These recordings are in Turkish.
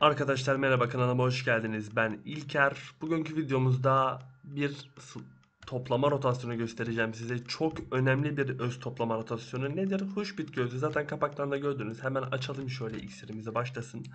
Arkadaşlar merhaba, kanalıma hoş geldiniz. Ben İlker. Bugünkü videomuzda bir toplama rotasyonu göstereceğim size. Çok önemli bir öz toplama rotasyonu. Nedir? Huş bit gözü. Zaten kapaktan da gördünüz. Hemen açalım şöyle, iksirimize başlasın.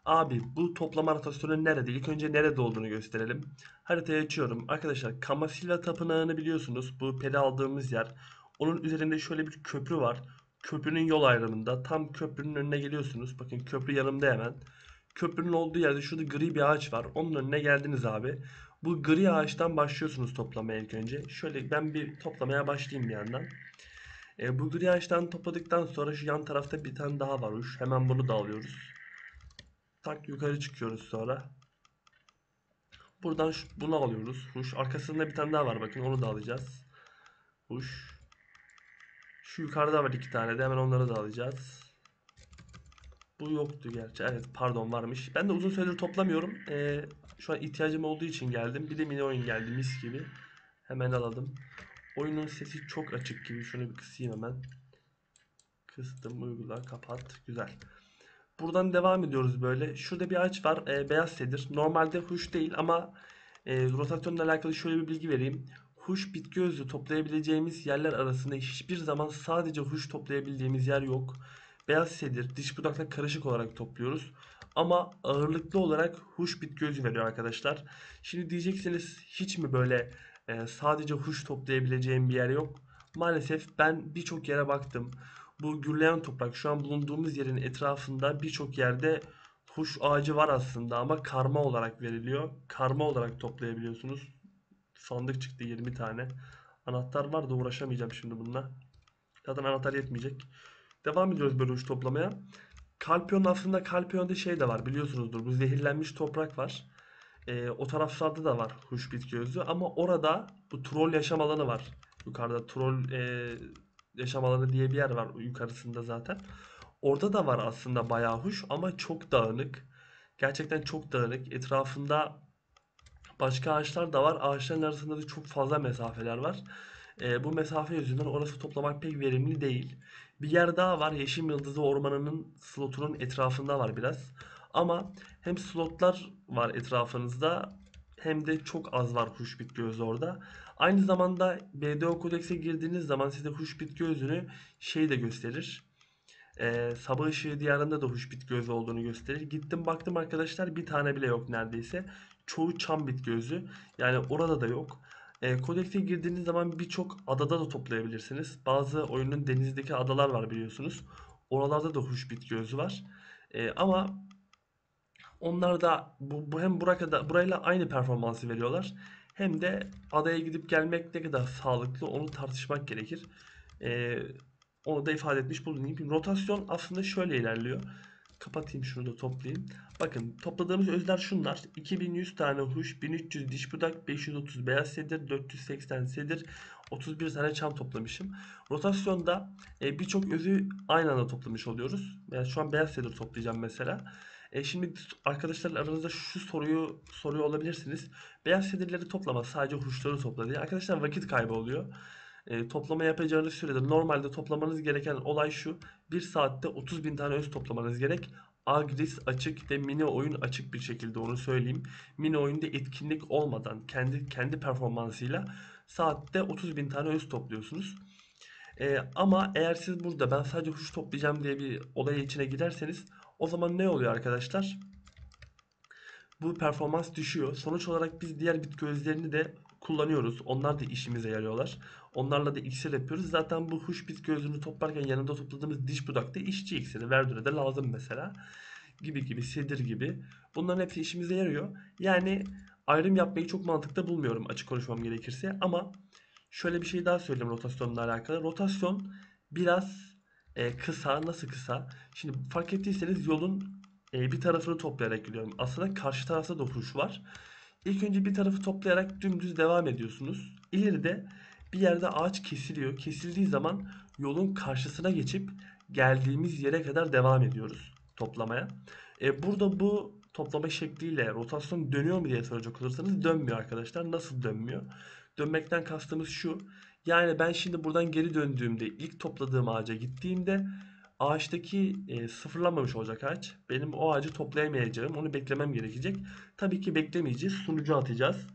Abi, bu toplama rotasyonu nerede? İlk önce nerede olduğunu gösterelim. Haritayı açıyorum. Arkadaşlar, Kamasilla Tapınağı'nı biliyorsunuz. Bu peri aldığımız yer. Onun üzerinde şöyle bir köprü var. Köprünün yol ayrımında. Tam köprünün önüne geliyorsunuz. Bakın, köprü yanımda hemen. Köprünün olduğu yerde şurada gri bir ağaç var. Onun önüne geldiniz abi. Bu gri ağaçtan başlıyorsunuz toplamaya ilk önce. Şöyle ben bir toplamaya başlayayım bir yandan. Bu gri ağaçtan topladıktan sonra şu yan tarafta bir tane daha var uç. Hemen bunu da alıyoruz. Tak, yukarı çıkıyoruz sonra. Buradan bunu alıyoruz. Huş. Arkasında bir tane daha var, bakın onu da alacağız. Huş. Şu yukarıda var iki tane de, hemen onları da alacağız. Bu yoktu gerçi. Evet, pardon, varmış. Ben de uzun süredir toplamıyorum. Şu an ihtiyacım olduğu için geldim. Bir de mini oyun geldi mis gibi. Hemen alalım. Oyunun sesi çok açık gibi. Şunu bir kısayım hemen. Kıstım, uygula, kapat. Güzel. Buradan devam ediyoruz böyle. Şurada bir ağaç var. Beyaz sedir. Normalde huş değil ama rotasyonla alakalı şöyle bir bilgi vereyim. Huş bitki özü toplayabileceğimiz yerler arasında hiçbir zaman sadece huş toplayabildiğimiz yer yok. Beyaz sedir, diş budakla karışık olarak topluyoruz. Ama ağırlıklı olarak huş bitki özü veriyor arkadaşlar. Şimdi diyeceksiniz, hiç mi böyle sadece huş toplayabileceğim bir yer yok? Maalesef ben birçok yere baktım. Bu gürleyen toprak, şu an bulunduğumuz yerin etrafında birçok yerde huş ağacı var aslında ama karma olarak veriliyor. Karma olarak toplayabiliyorsunuz. Sandık çıktı 20 tane. Anahtar var da uğraşamayacağım şimdi bununla. Zaten anahtar yetmeyecek. Devam ediyoruz böyle huş toplamaya. Kalpiyon, aslında Kalpiyon'da şey de var, biliyorsunuzdur. Bu zehirlenmiş toprak var. O taraflarda da var huş bitki özü ama orada bu troll yaşam alanı var. Yukarıda troll yaşam alanı diye bir yer var yukarısında zaten. Orada da var aslında bayağı huş ama çok dağınık. Gerçekten çok dağınık. Etrafında başka ağaçlar da var. Ağaçların arasında da çok fazla mesafeler var. Bu mesafe yüzünden orası toplamak pek verimli değil. Bir yer daha var. Yeşim Yıldızı Ormanı'nın slotunun etrafında var biraz. Ama hem slotlar var etrafınızda hem de çok az var huş bitki özü orada. Aynı zamanda BDO Kodeks'e girdiğiniz zaman size huş bitki özünü şey de gösterir. Sabah ışığı diyarında da huş bitki özü olduğunu gösterir. Gittim baktım arkadaşlar, bir tane bile yok neredeyse. Çoğu çam bitki özü. Yani orada da yok. Kodekse girdiğiniz zaman birçok adada da toplayabilirsiniz. Bazı oyunun denizdeki adalar var biliyorsunuz. Oralarda da huş bitki özü var. Ama onlar da bu hem burayla aynı performansı veriyorlar. Hem de adaya gidip gelmek ne kadar sağlıklı onu tartışmak gerekir. Ee, Onu da ifade etmiş bulunayım. Rotasyon aslında şöyle ilerliyor. Kapatayım şunu da toplayayım. Bakın, topladığımız özler şunlar. 2100 tane huş, 1300 diş budak, 530 beyaz sedir, 480 sedir, 31 tane çam toplamışım. Rotasyonda birçok özü aynı anda toplamış oluyoruz. Yani şu an beyaz sedir toplayacağım mesela. Şimdi arkadaşlar aranızda şu soruyu soruyor olabilirsiniz. Beyaz sedirleri toplama, sadece huşları topla diye. Arkadaşlar, vakit kaybı oluyor. Toplama yapacağınız sürede normalde toplamanız gereken olay şu: bir saatte 30 bin tane öz toplamanız gerek. Agris açık ve mini oyun açık bir şekilde, onu söyleyeyim. Mini oyunda etkinlik olmadan kendi performansıyla saatte 30 bin tane öz topluyorsunuz. Ama eğer siz burada ben sadece huş toplayacağım diye bir olaya içine giderseniz, o zaman ne oluyor arkadaşlar? Bu performans düşüyor. Sonuç olarak biz diğer bitki özlerini de kullanıyoruz. Onlar da işimize yarıyorlar. Onlarla da iksir yapıyoruz. Zaten bu huş bitki özünü toplarken yanında topladığımız diş budakta işçi iksiri. Verdüre'de lazım mesela. Gibi gibi, sedir gibi. Bunların hepsi işimize yarıyor. Yani ayrım yapmayı çok mantıklı bulmuyorum, açık konuşmam gerekirse. Ama şöyle bir şey daha söyleyeyim rotasyonla alakalı. Rotasyon biraz kısa. Nasıl kısa? Şimdi fark ettiyseniz yolun bir tarafını toplayarak gidiyorum. Aslında karşı tarafta da huş var. İlk önce bir tarafı toplayarak dümdüz devam ediyorsunuz. İleride bir yerde ağaç kesiliyor. Kesildiği zaman yolun karşısına geçip geldiğimiz yere kadar devam ediyoruz toplamaya. Burada bu toplama şekliyle rotasyon dönüyor mu diye soracak olursanız, dönmüyor arkadaşlar. Nasıl dönmüyor? Dönmekten kastımız şu: yani ben şimdi buradan geri döndüğümde, ilk topladığım ağaca gittiğimde ağaçtaki sıfırlanmamış olacak ağaç. Benim o ağacı toplayamayacağım. Onu beklemem gerekecek. Tabii ki beklemeyeceğiz. Sunucu atacağız.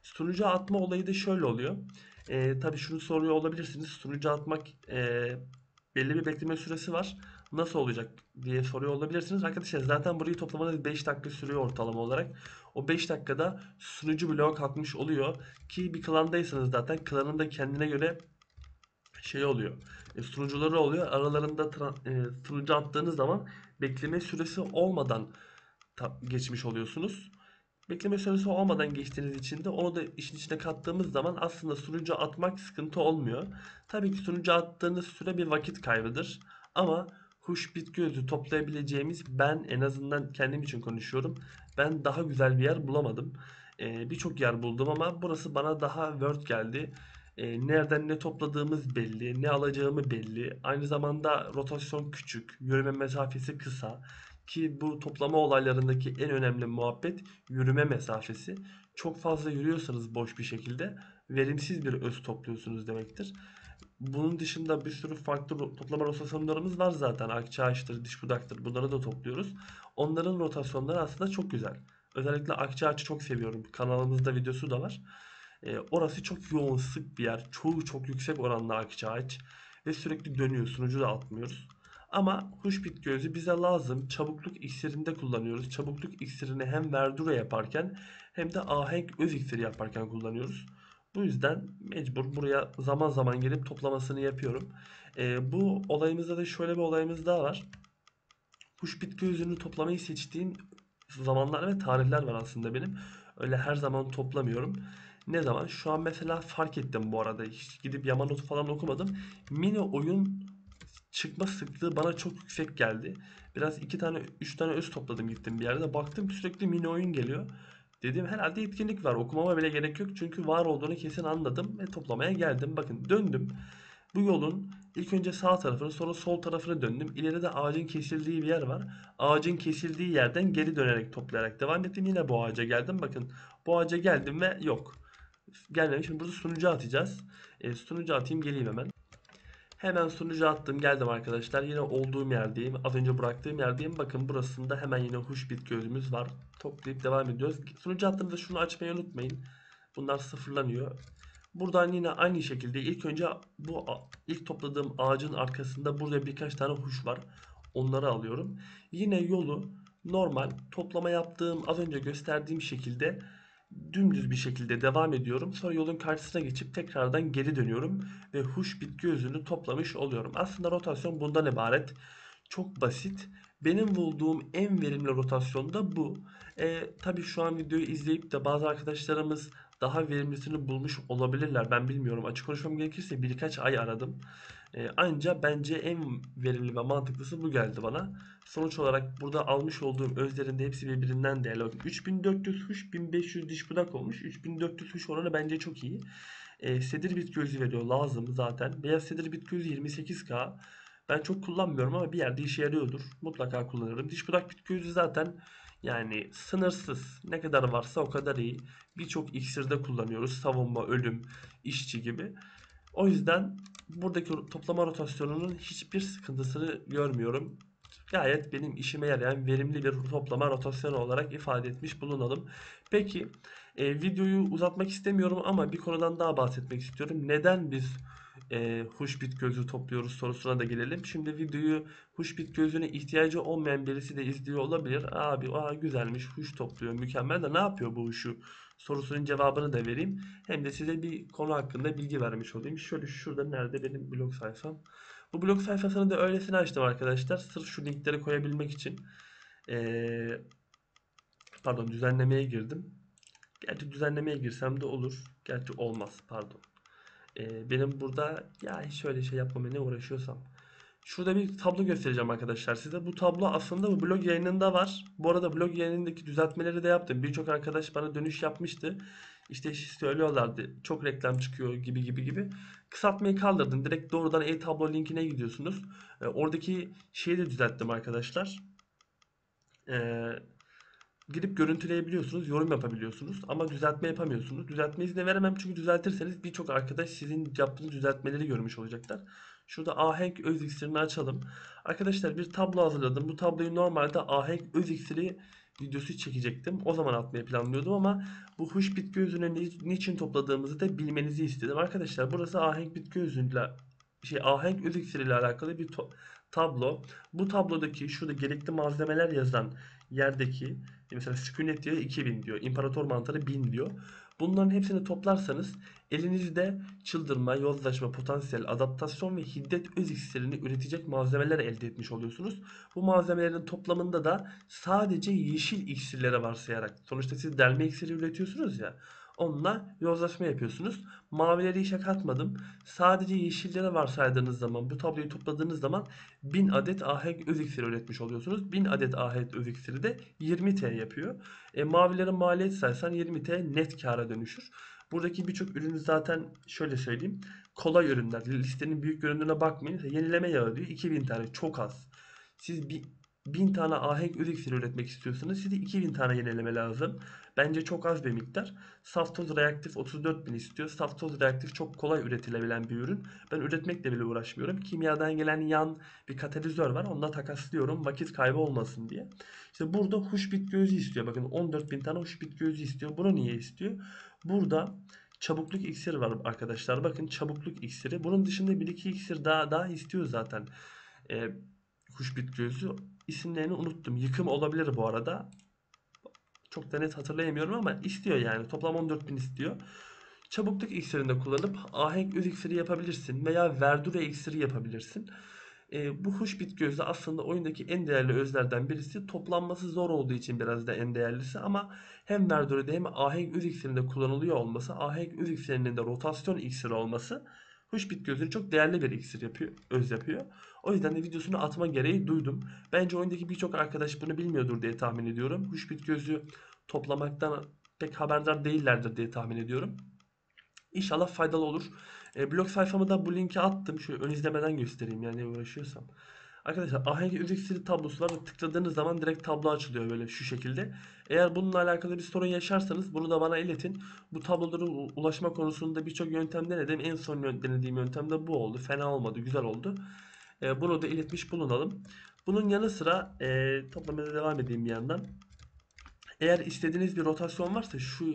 Sunucu atma olayı da şöyle oluyor. Tabii şunu soruyor olabilirsiniz. Sunucu atmak belli bir bekleme süresi var. Nasıl olacak diye soruyor olabilirsiniz. Arkadaşlar zaten burayı toplamanız 5 dakika sürüyor ortalama olarak. O 5 dakikada sunucu bloğa kalkmış oluyor. Ki bir klandaysanız zaten klanın da kendine göre şey oluyor. Sunucuları oluyor. Aralarında sunucu attığınız zaman bekleme süresi olmadan geçmiş oluyorsunuz. Bekleme süresi olmadan geçtiğiniz için de onu da işin içine kattığımız zaman aslında sunucu atmak sıkıntı olmuyor. Tabii ki sunucu attığınız süre bir vakit kaybıdır. Ama kuş bitki özü toplayabileceğimiz, ben en azından kendim için konuşuyorum, ben daha güzel bir yer bulamadım. Birçok yer buldum ama burası bana daha word geldi. Nereden ne topladığımız belli, ne alacağımı belli. Aynı zamanda rotasyon küçük, yürüme mesafesi kısa. Ki bu toplama olaylarındaki en önemli muhabbet yürüme mesafesi. Çok fazla yürüyorsanız boş bir şekilde verimsiz bir öz topluyorsunuz demektir. Bunun dışında bir sürü farklı toplama rotasyonlarımız var zaten. Akçaağaçtır, dişbudaktır, bunları da topluyoruz. Onların rotasyonları aslında çok güzel. Özellikle akçaağaçı çok seviyorum. Kanalımızda videosu da var. Orası çok yoğun, sık bir yer. Çoğu çok yüksek oranlı akçaağaç. Ve sürekli dönüyor. Sunucu da atmıyoruz. Ama kuş bitki özü bize lazım. Çabukluk iksirinde kullanıyoruz. Çabukluk iksirini hem verdura yaparken hem de ahenk öz iksiri yaparken kullanıyoruz. Bu yüzden mecbur buraya zaman zaman gelip toplamasını yapıyorum. Bu olayımızda da şöyle bir olayımız daha var. Kuş bitki özünü toplamayı seçtiğim zamanlar ve tarihler var aslında benim. Öyle her zaman toplamıyorum. Ne zaman? Şu an mesela fark ettim bu arada. Hiç gidip Yamanote falan okumadım. Mini oyun çıkma sıklığı bana çok yüksek geldi. Biraz 2 tane 3 tane öz topladım gittim bir yerde. Baktım sürekli mini oyun geliyor. Dedim herhalde etkinlik var. Okumama bile gerek yok. Çünkü var olduğunu kesin anladım ve toplamaya geldim. Bakın döndüm. Bu yolun ilk önce sağ tarafını sonra sol tarafını döndüm. İleride ağacın kesildiği bir yer var. Ağacın kesildiği yerden geri dönerek toplayarak devam ettim. Yine bu ağaca geldim. Bakın bu ağaca geldim ve yok. Gelmemiş. Şimdi burada sunucu atacağız. Sunucu atayım geleyim hemen. Hemen sunucu attım geldim arkadaşlar. Yine olduğum yerdeyim. Az önce bıraktığım yerdeyim. Bakın burasında hemen yine huş bit gözümüz var. Toplayıp devam ediyoruz. Sunucu attığımda şunu açmayı unutmayın. Bunlar sıfırlanıyor. Buradan yine aynı şekilde ilk önce bu ilk topladığım ağacın arkasında burada birkaç tane huş var. Onları alıyorum. Yine yolu normal toplama yaptığım az önce gösterdiğim şekilde dümdüz bir şekilde devam ediyorum. Sonra yolun karşısına geçip tekrardan geri dönüyorum ve huş bitki özünü toplamış oluyorum. Aslında rotasyon bundan ibaret. Çok basit. Benim bulduğum en verimli rotasyon da bu. Tabii şu an videoyu izleyip de bazı arkadaşlarımız daha verimlisini bulmuş olabilirler. Ben bilmiyorum. Açık konuşmam gerekirse birkaç ay aradım. Ancak bence en verimli ve mantıklısı bu geldi bana. Sonuç olarak burada almış olduğum özlerin de hepsi birbirinden değerli. Bakın 3400 huş 1500 diş budak olmuş. 3400 huş oranı bence çok iyi. Sedir bitki özü veriyor. Lazım zaten. Beyaz sedir bitki özü 28K. Ben çok kullanmıyorum ama bir yerde işe yarıyordur. Mutlaka kullanırım. Diş budak bitki özü zaten yani sınırsız. Ne kadar varsa o kadar iyi. Birçok iksirde kullanıyoruz. Savunma, ölüm, işçi gibi. O yüzden buradaki toplama rotasyonunun hiçbir sıkıntısını görmüyorum. Gayet benim işime yarayan verimli bir toplama rotasyonu olarak ifade etmiş bulunalım. Peki videoyu uzatmak istemiyorum ama bir konudan daha bahsetmek istiyorum. Neden biz huş bit gözü topluyoruz sorusuna da gelelim. Şimdi videoyu huş bit gözüne ihtiyacı olmayan birisi de izliyor olabilir. Abi güzelmiş, huş topluyor, mükemmel de ne yapıyor bu huşu sorusunun cevabını da vereyim. Hem de size bir konu hakkında bilgi vermiş olayım. Şöyle şurada nerede benim blog sayfam. Bu blog sayfasını da öylesine açtım arkadaşlar. Sırf şu linkleri koyabilmek için. Ee, pardon, düzenlemeye girdim. Gerçi düzenlemeye girsem de olur. Gerçi olmaz, pardon. Benim burada ya hiç öyle şey yapmamaya ne uğraşıyorsam. Şurada bir tablo göstereceğim arkadaşlar size. Bu tablo aslında bu blog yayınında var. Bu arada blog yayınındaki düzeltmeleri de yaptım. Birçok arkadaş bana dönüş yapmıştı. İşte söylüyorlardı çok reklam çıkıyor gibi gibi gibi. Kısaltmayı kaldırdım. Direkt doğrudan e-tablo linkine gidiyorsunuz. Oradaki şeyi de düzelttim arkadaşlar. Ee, Gidip görüntüleyebiliyorsunuz, yorum yapabiliyorsunuz ama düzeltme yapamıyorsunuz. Düzeltme izni veremem çünkü düzeltirseniz birçok arkadaş sizin yaptığınız düzeltmeleri görmüş olacaklar. Şurada ahenk öz iksirini açalım. Arkadaşlar bir tablo hazırladım. Bu tabloyu normalde ahenk öz iksiri videosu çekecektim. O zaman atmayı planlıyordum ama bu huş bitki özünü niçin topladığımızı da bilmenizi istedim. Arkadaşlar burası ahenk bitki özüyle ahenk öz iksiriyle alakalı bir tablo. Bu tablodaki şurada gerekli malzemeler yazan yerdeki mesela sükunet diyor 2000 diyor. İmparator mantarı 1000 diyor. Bunların hepsini toplarsanız elinizde çıldırma, yozlaşma, potansiyel, adaptasyon ve hiddet öz iksirini üretecek malzemeler elde etmiş oluyorsunuz. Bu malzemelerin toplamında da sadece yeşil iksirlere varsayarak, sonuçta siz delme iksiri üretiyorsunuz ya, onunla yozlaşma yapıyorsunuz. Mavileri işe katmadım. Sadece yeşillere varsaydığınız zaman, bu tabloyu topladığınız zaman 1000 adet ahenk öz iksiri üretmiş oluyorsunuz. 1000 adet ahenk öz iksiri de 20T yapıyor. Mavilerin maliyet saysan 20T net kâra dönüşür. Buradaki birçok ürünü zaten şöyle söyleyeyim. Kolay ürünler. Listenin büyük ürünlerine bakmayın. Yenileme yağı diyor 2000 tane. Çok az. Siz 1000 tane ahenk öz iksiri üretmek istiyorsanız size 2000 tane yenileme lazım. Bence çok az bir miktar. Saf toz reaktif 34.000 istiyor. Saf toz reaktif çok kolay üretilebilen bir ürün. Ben üretmekle bile uğraşmıyorum. Kimyadan gelen yan bir katalizör var. Onunla takaslıyorum. Vakit kaybı olmasın diye. İşte burada huş bitki özü istiyor. Bakın 14.000 tane huş bitki özü istiyor. Bunu niye istiyor? Burada çabukluk iksiri var arkadaşlar. Bakın çabukluk iksiri. Bunun dışında bir iki iksir daha istiyor zaten. Ee, Kuş bitki özü. İsimlerini unuttum. Yıkım olabilir bu arada. Çok da net hatırlayamıyorum ama istiyor yani. Toplam 14.000 istiyor. Çabukluk iksirini kullanıp ahenk öz iksiri yapabilirsin veya verdure iksiri yapabilirsin. Bu huş bitki özü aslında oyundaki en değerli özlerden birisi. Toplanması zor olduğu için biraz da en değerlisi ama hem verdure'de hem ahenk öz iksirinde kullanılıyor olması, ahenk öz iksirinin de rotasyon iksiri olması huş bitki özünü çok değerli bir iksir yapıyor, öz yapıyor. O yüzden de videosunu atma gereği duydum. Bence oyundaki birçok arkadaş bunu bilmiyordur diye tahmin ediyorum. Huş bitki özü toplamaktan pek haberdar değillerdir diye tahmin ediyorum. İnşallah faydalı olur. Blog sayfamı da bu linki attım. Şöyle ön izlemeden göstereyim yani uğraşıyorsam. Arkadaşlar ahenk ücretsiz tablosu var. Tıkladığınız zaman direkt tablo açılıyor böyle şu şekilde. Eğer bununla alakalı bir sorun yaşarsanız bunu da bana iletin. Bu tablolara ulaşma konusunda birçok yöntem denedim. En son denediğim yöntem de bu oldu. Fena olmadı, güzel oldu. Bunu da iletmiş bulunalım. Bunun yanı sıra toplamaya devam edeyim bir yandan. Eğer istediğiniz bir rotasyon varsa şu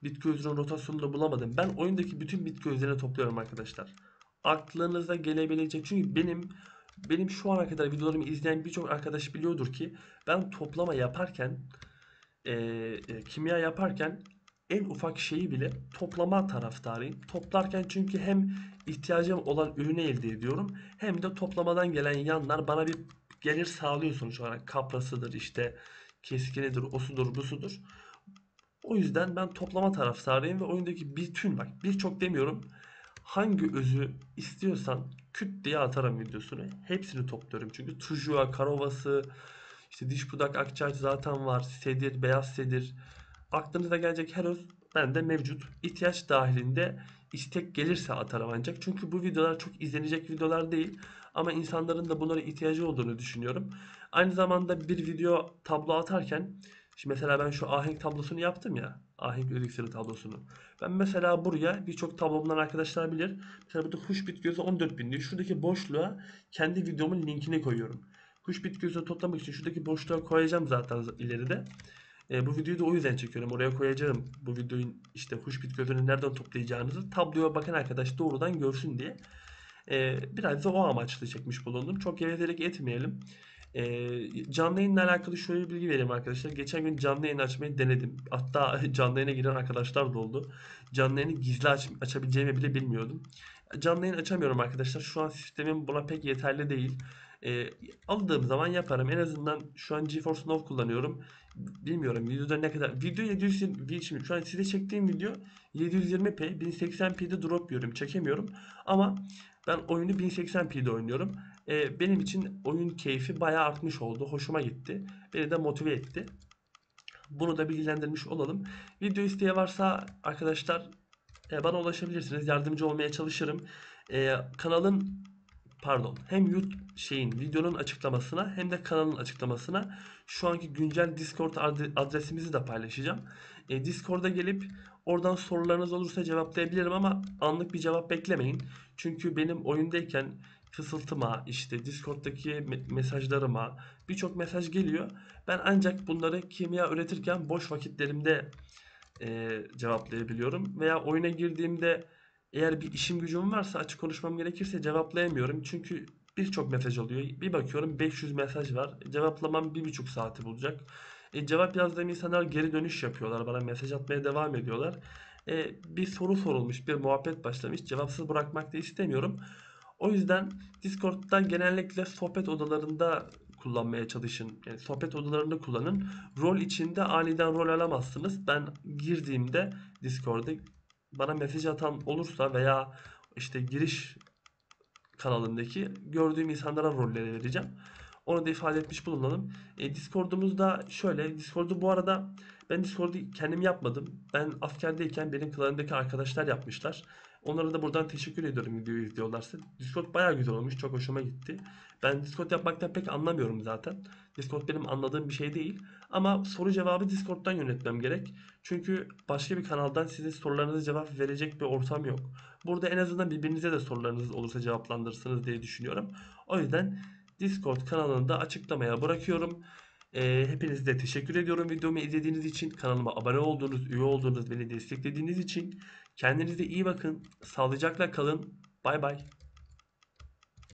bitki özünün rotasyonunu da bulamadım. Ben oyundaki bütün bitki özlerini topluyorum arkadaşlar. Aklınıza gelebilecek çünkü benim şu ana kadar videolarımı izleyen birçok arkadaş biliyordur ki ben toplama yaparken kimya yaparken en ufak şeyi bile toplama taraftarıyım. Toplarken çünkü hem ihtiyacım olan ürünü elde ediyorum hem de toplamadan gelen yanlar bana bir gelir sağlıyor sonuç olarak. Kaprasıdır işte keskinidir, osudur, busudur. O yüzden ben toplama taraftarıyım ve oyundaki bütün bak birçok demiyorum hangi özü istiyorsan küt diye atarım videosunu. Hepsini topluyorum çünkü Tujua, Karovası, işte diş budak akçaç zaten var. Sedir, beyaz sedir. Aklınıza gelecek her öz bende mevcut. İhtiyaç dahilinde istek gelirse atarım ancak. Çünkü bu videolar çok izlenecek videolar değil. Ama insanların da bunlara ihtiyacı olduğunu düşünüyorum. Aynı zamanda bir video tablo atarken şimdi mesela ben şu ahenk tablosunu yaptım ya. Ahenk eliksiri tablosunu. Ben mesela buraya birçok tablomdan arkadaşlar bilir. Mesela burada kuş bit gözü 14.000 diyor. Şuradaki boşluğa kendi videomun linkini koyuyorum. Kuş bit gözü toplamak için şuradaki boşluğa koyacağım zaten ileride. Bu videoyu da o yüzden çekiyorum. Oraya koyacağım. Bu videoyu işte kuş bit gözünü nereden toplayacağınızı tabloya bakan arkadaş doğrudan görsün diye. Biraz da o amaçlı çekmiş bulundum. Çok gevezelik etmeyelim. Canlı yayınla alakalı şöyle bir bilgi vereyim arkadaşlar. Geçen gün canlı yayın açmayı denedim. Hatta canlı yayına giren arkadaşlar da oldu. Canlı yayını gizli açabileceğimi bile bilmiyordum. Canlı yayın açamıyorum arkadaşlar. Şu an sistemim buna pek yeterli değil. Ee, Aldığım zaman yaparım. En azından şu an GeForce Now kullanıyorum. Bilmiyorum videoda ne kadar. Video 720 şimdi şu an size çektiğim video 720p 1080p'de drop yiyorum. Çekemiyorum. Ama ben oyunu 1080p'de oynuyorum. Benim için oyun keyfi bayağı artmış oldu. Hoşuma gitti. Beni de motive etti. Bunu da bilgilendirmiş olalım. Video isteği varsa arkadaşlar bana ulaşabilirsiniz. Yardımcı olmaya çalışırım. Kanalın pardon hem YouTube videonun açıklamasına hem de kanalın açıklamasına şu anki güncel Discord adresimizi de paylaşacağım. Discord'a gelip oradan sorularınız olursa cevaplayabilirim ama anlık bir cevap beklemeyin. Çünkü benim oyundayken fısıltıma, işte Discord'daki mesajlarıma birçok mesaj geliyor. Ben ancak bunları kimya üretirken boş vakitlerimde cevaplayabiliyorum. Veya oyuna girdiğimde eğer bir işim gücüm varsa açık konuşmam gerekirse cevaplayamıyorum. Çünkü birçok mesaj oluyor. Bir bakıyorum 500 mesaj var. Cevaplamam 1,5 saati bulacak. Cevap yazdığım insanlar geri dönüş yapıyorlar. Bana mesaj atmaya devam ediyorlar. Bir soru sorulmuş, bir muhabbet başlamış. Cevapsız bırakmak da istemiyorum. O yüzden Discord'dan genellikle sohbet odalarında kullanmaya çalışın. Yani sohbet odalarında kullanın. Rol içinde aniden rol alamazsınız. Ben girdiğimde Discord'a bana mesaj atan olursa veya işte giriş kanalındaki gördüğüm insanlara rolleri vereceğim. Onu da ifade etmiş bulunalım. Discord'umuzda şöyle. Discord'u bu arada ben Discord'u kendim yapmadım. Ben askerdeyken benim klanımdaki arkadaşlar yapmışlar. Onlara da buradan teşekkür ediyorum videoyu izliyorlarsa. Discord bayağı güzel olmuş. Çok hoşuma gitti. Ben Discord yapmaktan pek anlamıyorum zaten. Discord benim anladığım bir şey değil. Ama soru cevabı Discord'dan yönetmem gerek. Çünkü başka bir kanaldan sizin sorularınıza cevap verecek bir ortam yok. Burada en azından birbirinize de sorularınız olursa cevaplandırırsınız diye düşünüyorum. O yüzden Discord kanalını da açıklamaya bırakıyorum. Hepinize de teşekkür ediyorum videomu izlediğiniz için. Kanalıma abone olduğunuz, üye olduğunuz, beni desteklediğiniz için. Kendinize iyi bakın. Sağlıcakla kalın. Bay bay.